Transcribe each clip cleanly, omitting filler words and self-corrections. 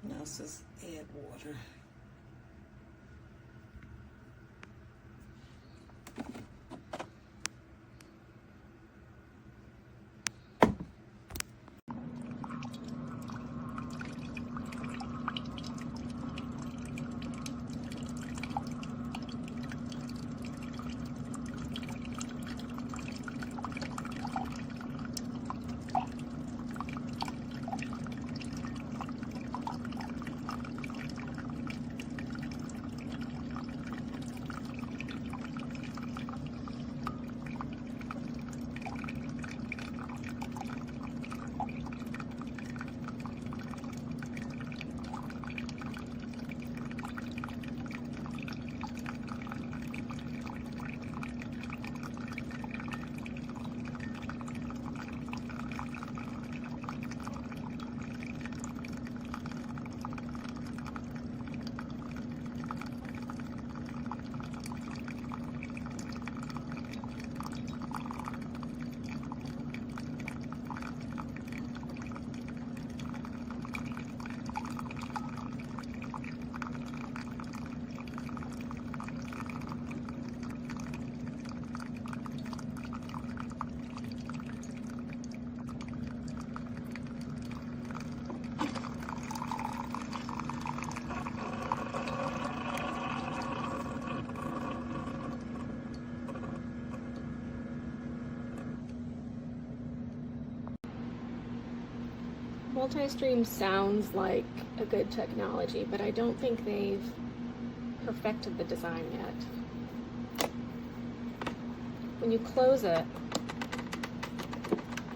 Now it says add water. Multistream sounds like a good technology, but I don't think they've perfected the design yet. When you close it,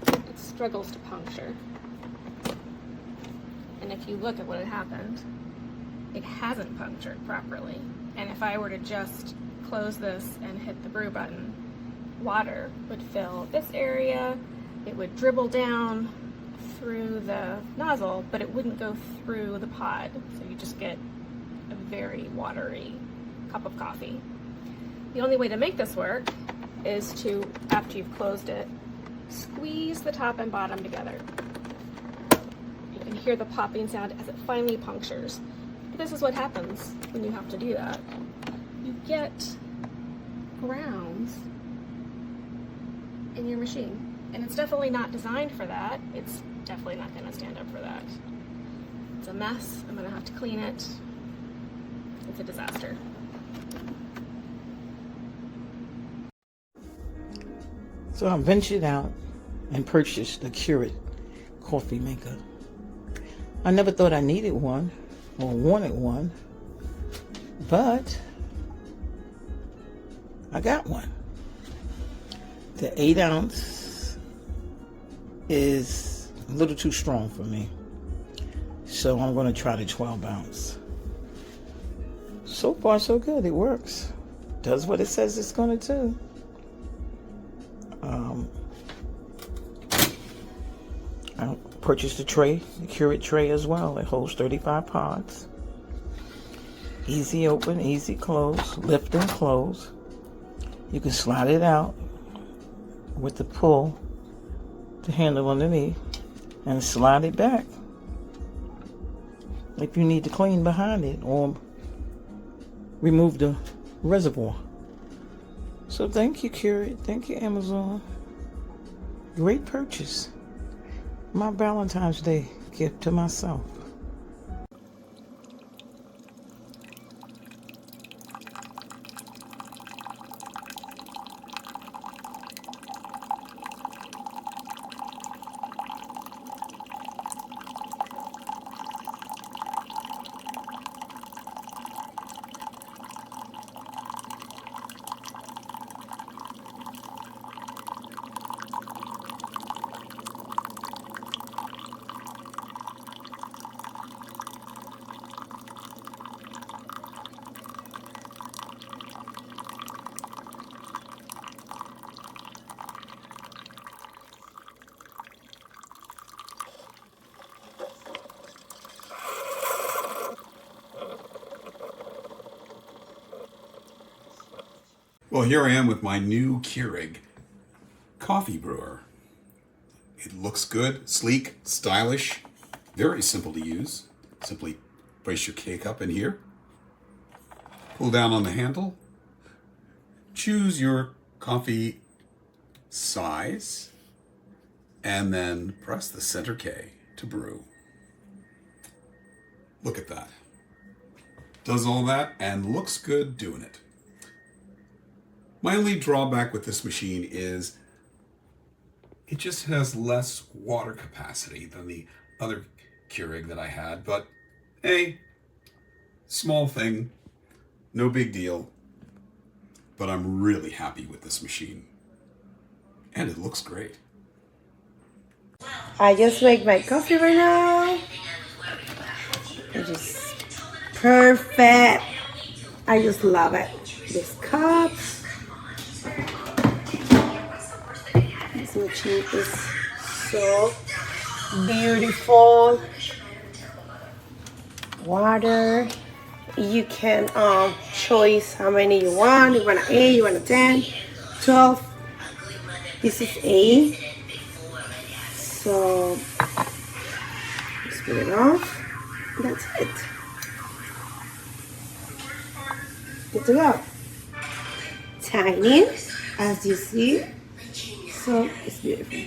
it struggles to puncture. And if you look at what had happened, it hasn't punctured properly. And if I were to just close this and hit the brew button, water would fill this area, it would dribble down through the nozzle, but it wouldn't go through the pod. So you just get a very watery cup of coffee. The only way to make this work is to, after you've closed it, squeeze the top and bottom together. You can hear the popping sound as it finally punctures. But this is what happens when you have to do that. You get grounds in your machine. And it's definitely not designed for that. It's definitely not going to stand up for that. It's a mess. I'm going to have to clean it. It's a disaster. So I ventured out and purchased a Keurig coffee maker. I never thought I needed one or wanted one, but I got one. The 8-ounce is a little too strong for me, so I'm going to try the 12-ounce. So far so good. It works, does what it says it's going to do. I purchased a tray, the Keurig tray as well. It holds 35 pods. Easy open, easy close, lift and close. You can slide it out with the pull, the handle underneath, and slide it back if you need to clean behind it or remove the reservoir. So thank you, Keurig. Thank you, Amazon. Great purchase. My Valentine's Day gift to myself. Well, here I am with my new Keurig coffee brewer. It looks good, sleek, stylish, very simple to use. Simply place your K-cup in here, pull down on the handle, choose your coffee size, and then press the center K to brew. Look at that. Does all that and looks good doing it. My only drawback with this machine is it just has less water capacity than the other Keurig that I had, but hey, small thing, no big deal. But I'm really happy with this machine. And it looks great. I just make my coffee right now. It is perfect. I just love it. This cup. This machine is so beautiful. Water. You can choose how many you want. You want an 8, you want a 10, 12. This is 8. So just put it off. That's it. Good to go. Tiny, as you see. So it's beautiful.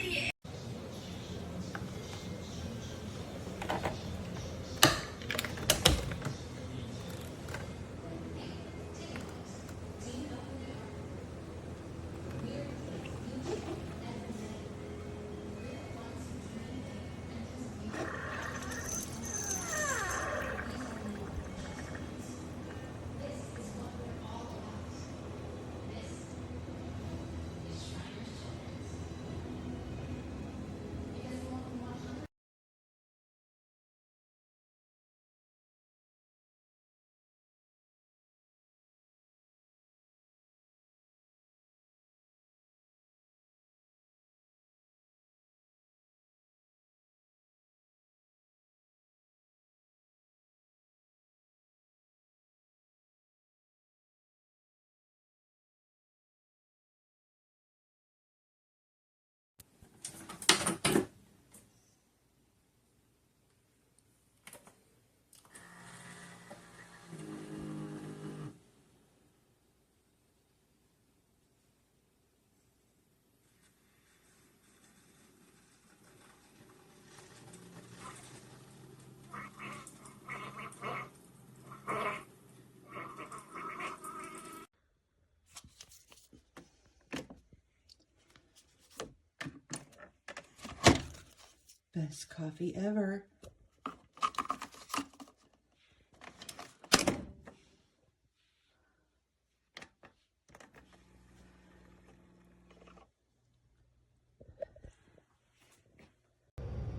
Best coffee ever.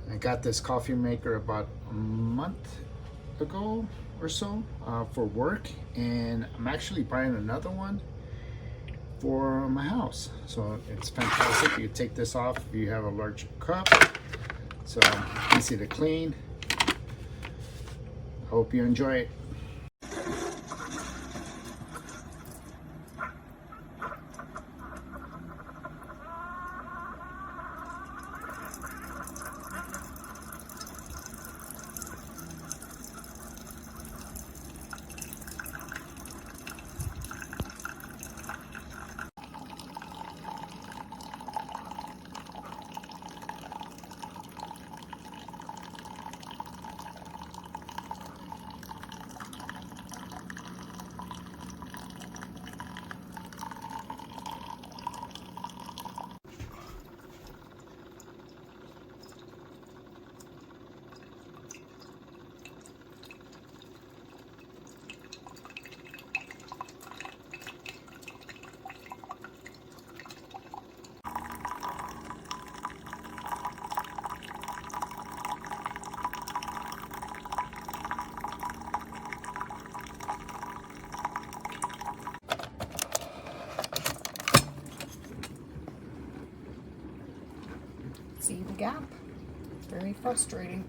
I got this coffee maker about a month ago or so for work, and I'm actually buying another one for my house. So it's fantastic. You take this off if you have a large cup, so easy to clean. Hope you enjoy it. See the gap. Very frustrating.